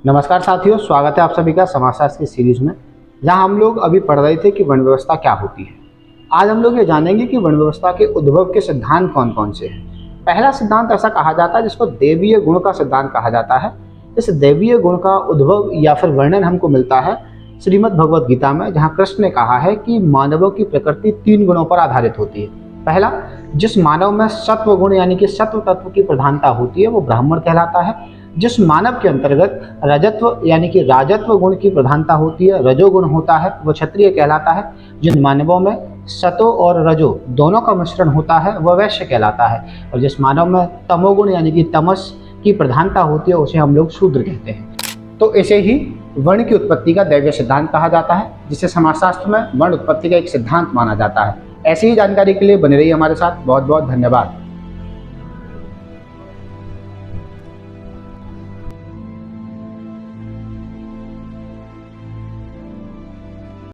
नमस्कार साथियों, स्वागत है आप सभी का समाजशास्त्र की सीरीज में, जहां हम लोग अभी पढ़ रहे थे कि वर्ण व्यवस्था क्या होती है। आज हम लोग ये जानेंगे कि वर्ण व्यवस्था के उद्भव के सिद्धांत कौन कौन से हैं। पहला सिद्धांत ऐसा कहा जाता है जिसको देवीय गुण का सिद्धांत कहा जाता है। इस देवीय गुण का उद्भव या फिर वर्णन हमको मिलता है श्रीमद् भगवद गीता में, जहाँ कृष्ण ने कहा है कि मानवों की प्रकृति 3 गुणों पर आधारित होती है। पहला, जिस मानव में सत्व गुण यानी कि सत्व तत्व की प्रधानता होती है वो ब्राह्मण कहलाता है। जिस मानव के अंतर्गत रजत्व यानी कि राजत्व गुण की प्रधानता होती है, रजोगुण होता है, वो क्षत्रिय कहलाता है। जिन मानवों में सतो और रजो दोनों का मिश्रण होता है वह वैश्य कहलाता है। और जिस मानव में तमोगुण यानी कि तमस की प्रधानता होती है उसे हम लोग शूद्र कहते हैं। तो इसे ही वर्ण की उत्पत्ति का दैवीय सिद्धांत कहा जाता है, जिसे समाजशास्त्र में वर्ण उत्पत्ति का एक सिद्धांत माना जाता है। ऐसी ही जानकारी के लिए बने रहिए हमारे साथ। बहुत बहुत धन्यवाद।